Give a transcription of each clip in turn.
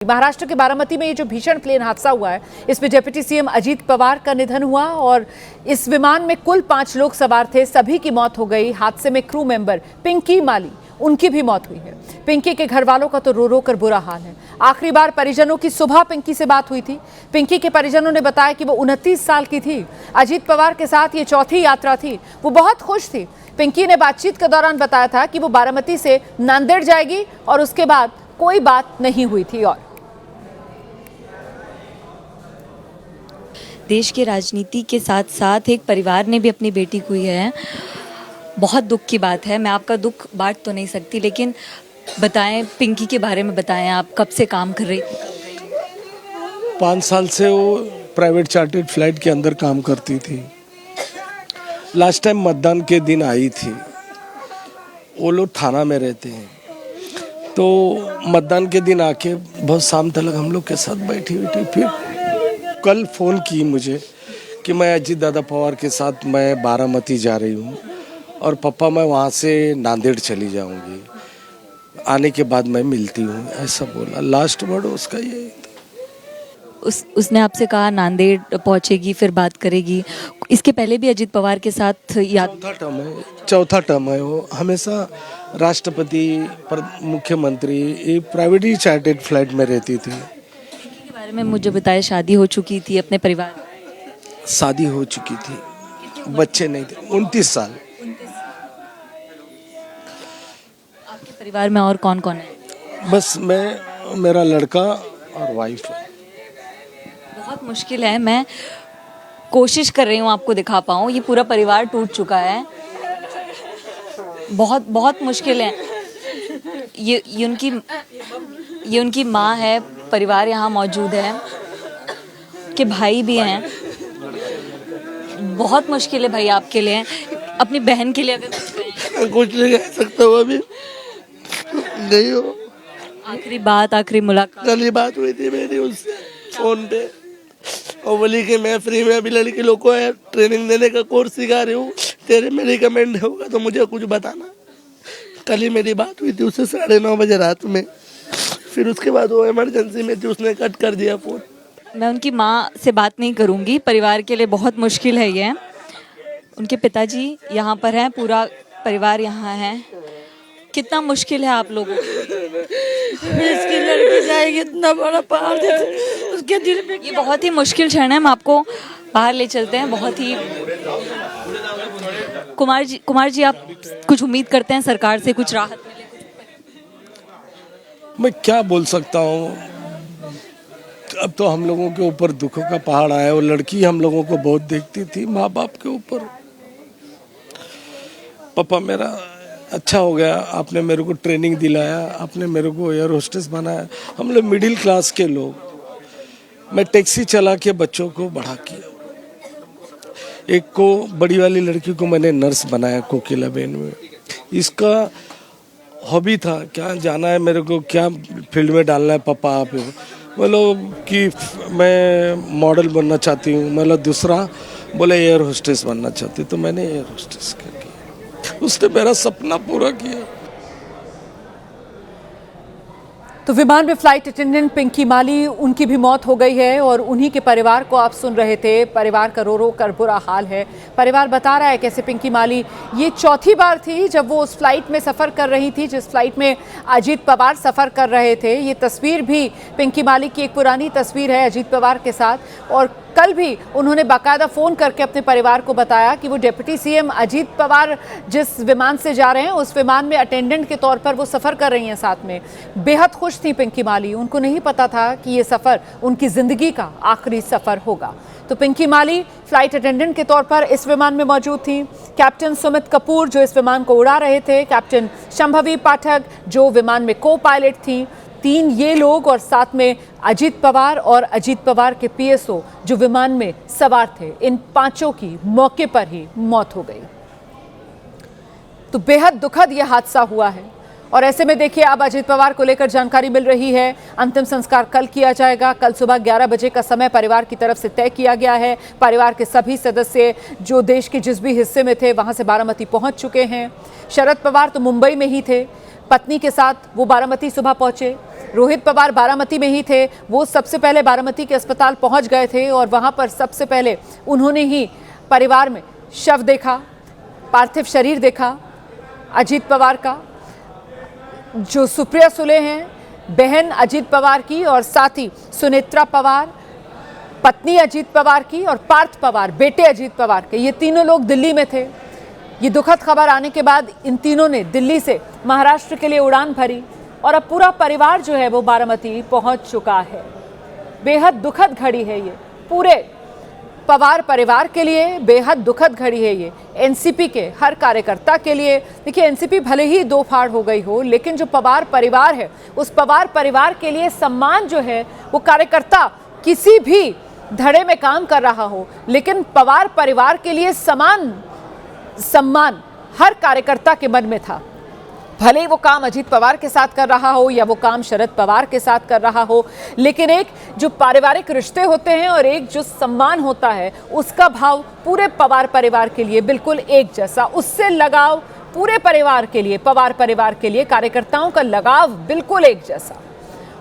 महाराष्ट्र के बारामती में ये जो भीषण प्लेन हादसा हुआ है, इसमें डिप्टी सीएम अजीत पवार का निधन हुआ और इस विमान में कुल 5 लोग सवार थे, सभी की मौत हो गई। हादसे में क्रू मेंबर पिंकी माली, उनकी भी मौत हुई है। पिंकी के घर वालों का तो रो रो कर बुरा हाल है। आखिरी बार परिजनों की सुबह पिंकी से बात हुई थी। पिंकी के परिजनों ने बताया कि वो 29 साल की थी। अजीत पवार के साथ ये चौथी यात्रा थी। वो बहुत खुश थी। पिंकी ने बातचीत के दौरान बताया था कि वो बारामती से नांदेड़ जाएगी और उसके बाद कोई बात नहीं हुई थी। और देश के राजनीति के साथ साथ एक परिवार ने भी अपनी बेटी खोई है। बहुत दुख की बात है। मैं आपका दुख बांट तो नहीं सकती, लेकिन बताएं, पिंकी के बारे में बताएं। आप कब से काम कर रही थी? 5 साल से वो प्राइवेट चार्टर्ड फ्लाइट के अंदर काम करती थी। लास्ट टाइम मतदान के दिन आई थी। वो लोग थाना में रहते हैं, तो मतदान के दिन आके बहुत शाम तक हम लोग के साथ बैठी हुई थी। फिर कल फ़ोन की मुझे कि मैं अजीत दादा पवार के साथ मैं बारामती जा रही हूँ और पापा मैं वहाँ से नांदेड़ चली जाऊँगी, आने के बाद मैं मिलती हूँ, ऐसा बोला। लास्ट वर्ड उसका यही था। उसने आपसे कहा नांदेड़ पहुंचेगी, फिर बात करेगी। इसके पहले भी अजीत पवार के साथ चौथा टर्म है। वो हमेशा राष्ट्रपति मुख्यमंत्री प्राइवेटली चार्टर्ड फ्लाइट में रहती थी। के बारे में मुझे बताया, शादी हो चुकी थी, अपने परिवार शादी हो चुकी थी, बच्चे नहीं थे। 29 साल। आपके परिवार में और कौन कौन है? बस मैं, मेरा लड़का और वाइफ है। बहुत मुश्किल है। मैं कोशिश कर रही हूँ आपको दिखा पाऊँ। ये पूरा परिवार टूट चुका है। बहुत बहुत मुश्किल है। ये उनकी माँ है। परिवार यहाँ मौजूद है, कि भाई भी हैं। बहुत मुश्किल है भाई आपके लिए, अपनी बहन के लिए। अगर कुछ नहीं कह सकता हूँ अभी, नहीं हो। आखिरी मुलाकात कल ही बात हुई थी मेरी उससे फोन पे, और बोली कि मैं फ्री में अभी लड़की लोग को ट्रेनिंग देने का कोर्स सिखा रही हूँ, तेरे में रिकमेंड होगा तो मुझे कुछ बताना। कल ही मेरी बात हुई थी उससे 9:30 बजे रात में। फिर उसके बाद वो इमरजेंसी में थी, उसने कट कर दिया फोन। मैं उनकी माँ से बात नहीं करूंगी। परिवार के लिए बहुत मुश्किल है ये। उनके पिताजी यहाँ पर हैं, पूरा परिवार यहाँ है। कितना मुश्किल है आप लोगों को। इसकी लड़की जाएगी, इतना बड़ा पहाड़ उसके दिल पे। ये बहुत ही मुश्किल क्षण है। हम आपको बाहर ले चलते हैं। बहुत ही कुमार जी आप कुछ उम्मीद करते हैं सरकार से कुछ राहत मिले? मैं क्या बोल सकता हूँ, अब तो हम लोगों के ऊपर दुखों का पहाड़ आया। वो लड़की हम लोगों को बहुत देखती थी, माँ बाप के ऊपर। पापा मेरा अच्छा हो गया, आपने मेरे को ट्रेनिंग दिलाया, आपने मेरे को एयर होस्टेस बनाया। हम लोग मिडिल क्लास के लोग। मैं टैक्सी चला के बच्चों को बड़ा किया। एक को, बड़ी वाली लड़की को मैंने नर्स बनाया कोकिलाबेन में। इसका हॉबी था, क्या जाना है मेरे को, क्या फील्ड में डालना है पापा आप। बोलो कि मैं मॉडल बनना चाहती हूँ। मतलब दूसरा बोले एयर होस्टेस बनना चाहती, तो मैंने एयर होस्टेस किया। उसने मेरा सपना पूरा किया। तो विमान में फ्लाइट अटेंडेंट पिंकी माली, उनकी भी मौत हो गई है और उन्हीं के परिवार को आप सुन रहे थे। परिवार का रो रो कर बुरा हाल है। परिवार बता रहा है कैसे पिंकी माली ये चौथी बार थी जब वो उस फ्लाइट में सफ़र कर रही थी जिस फ्लाइट में अजीत पवार सफ़र कर रहे थे। ये तस्वीर भी पिंकी माली की एक पुरानी तस्वीर है अजीत पवार के साथ। और कल भी उन्होंने बाकायदा फ़ोन करके अपने परिवार को बताया कि वो डिप्टी सीएम अजीत पवार जिस विमान से जा रहे हैं उस विमान में अटेंडेंट के तौर पर वो सफ़र कर रही हैं साथ में। बेहद खुश थी पिंकी माली। उनको नहीं पता था कि ये सफ़र उनकी ज़िंदगी का आखिरी सफ़र होगा। तो पिंकी माली फ्लाइट अटेंडेंट के तौर पर इस विमान में मौजूद थी। कैप्टन सुमित कपूर जो इस विमान को उड़ा रहे थे, कैप्टन शंभवी पाठक जो विमान में को पायलट थी, 3 ये लोग और साथ में अजीत पवार और अजीत पवार के पीएसओ जो विमान में सवार थे। इन 5 की मौके पर ही मौत हो गई। तो बेहद दुखद यह हादसा हुआ है। और ऐसे में देखिए अब अजीत पवार को लेकर जानकारी मिल रही है। अंतिम संस्कार कल किया जाएगा। कल सुबह 11 बजे का समय परिवार की तरफ से तय किया गया है। परिवार के सभी सदस्य जो देश के जिस भी हिस्से में थे वहां से बारामती पहुंच चुके हैं। शरद पवार तो मुंबई में ही थे। पत्नी के साथ वो बारामती सुबह पहुंचे। रोहित पवार बारामती में ही थे, वो सबसे पहले बारामती के अस्पताल पहुंच गए थे और वहां पर सबसे पहले उन्होंने ही परिवार में शव देखा, पार्थिव शरीर देखा अजीत पवार का। जो सुप्रिया सुले हैं बहन अजीत पवार की और साथ ही सुनेत्रा पवार पत्नी अजीत पवार की और पार्थ पवार बेटे अजीत पवार के, ये तीनों लोग दिल्ली में थे। ये दुखद खबर आने के बाद इन तीनों ने दिल्ली से महाराष्ट्र के लिए उड़ान भरी और अब पूरा परिवार जो है वो बारामती पहुंच चुका है। बेहद दुखद घड़ी है ये, पूरे पवार परिवार के लिए बेहद दुखद घड़ी है ये, एनसीपी के हर कार्यकर्ता के लिए। देखिए, एनसीपी भले ही दो फाड़ हो गई हो, लेकिन जो पवार परिवार है उस पवार परिवार के लिए सम्मान जो है वो कार्यकर्ता किसी भी धड़े में काम कर रहा हो, लेकिन पवार परिवार के लिए समान सम्मान हर कार्यकर्ता के मन में था। भले ही वो काम अजीत पवार के साथ कर रहा हो या वो काम शरद पवार के साथ कर रहा हो, लेकिन एक जो पारिवारिक रिश्ते होते हैं और एक जो सम्मान होता है उसका भाव पूरे पवार परिवार के लिए बिल्कुल एक जैसा, उससे लगाव पूरे परिवार के लिए, पवार परिवार के लिए कार्यकर्ताओं का लगाव बिल्कुल एक जैसा।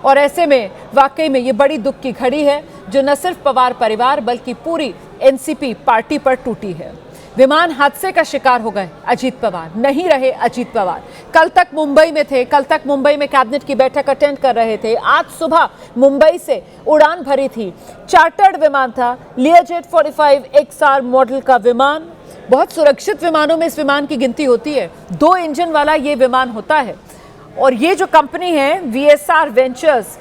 और ऐसे में वाकई में ये बड़ी दुख की घड़ी है जो न सिर्फ पवार परिवार बल्कि पूरी एनसीपी पार्टी पर टूटी है। विमान हादसे का शिकार हो गए अजीत पवार, नहीं रहे अजीत पवार। कल तक मुंबई में थे, कल तक मुंबई में कैबिनेट की बैठक अटेंड कर रहे थे। आज सुबह मुंबई से उड़ान भरी थी, चार्टर्ड विमान था, लियाजेट 45 XR मॉडल का विमान। बहुत सुरक्षित विमानों में इस विमान की गिनती होती है, 2 इंजन वाला ये विमान होता है। और ये जो कंपनी है VSR वेंचर्स,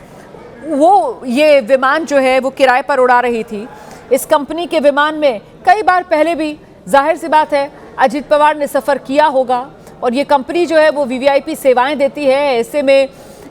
वो ये विमान जो है वो किराए पर उड़ा रही थी। इस कंपनी के विमान में कई बार पहले भी जाहिर सी बात है अजीत पवार ने सफ़र किया होगा और ये कंपनी जो है वो VVIP सेवाएं देती है। ऐसे में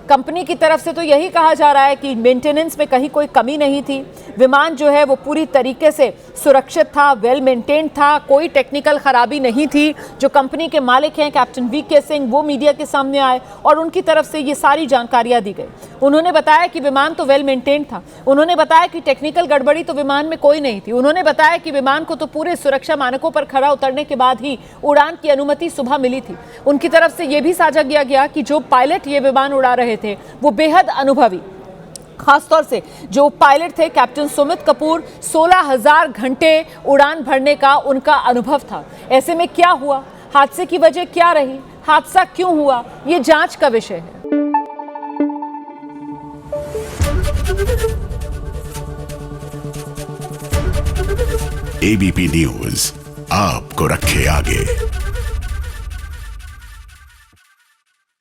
कंपनी की तरफ से तो यही कहा जा रहा है कि मेंटेनेंस में कहीं कोई कमी नहीं थी। विमान जो है वो पूरी तरीके से सुरक्षित था, वेल मेंटेन्ड था, कोई टेक्निकल खराबी नहीं थी। जो कंपनी के मालिक हैं कैप्टन VK सिंह, वो मीडिया के सामने आए और उनकी तरफ से ये सारी जानकारियां दी गई। उन्होंने बताया कि विमान तो वेल मेंटेन्ड था, उन्होंने बताया कि टेक्निकल गड़बड़ी तो विमान में कोई नहीं थी, उन्होंने बताया कि विमान को तो पूरे सुरक्षा मानकों पर खरा उतरने के बाद ही उड़ान की अनुमति सुबह मिली थी। उनकी तरफ से ये भी साझा किया गया कि जो पायलट ये विमान उड़ा रहे थे वो बेहद अनुभवी, खासतौर से जो पायलट थे कैप्टन सुमित कपूर, 16,000 घंटे उड़ान भरने का उनका अनुभव था। ऐसे में क्या हुआ, हादसे की वजह क्या रही, हादसा क्यों हुआ, ये जांच का विषय है। ABP न्यूज आपको रखे आगे।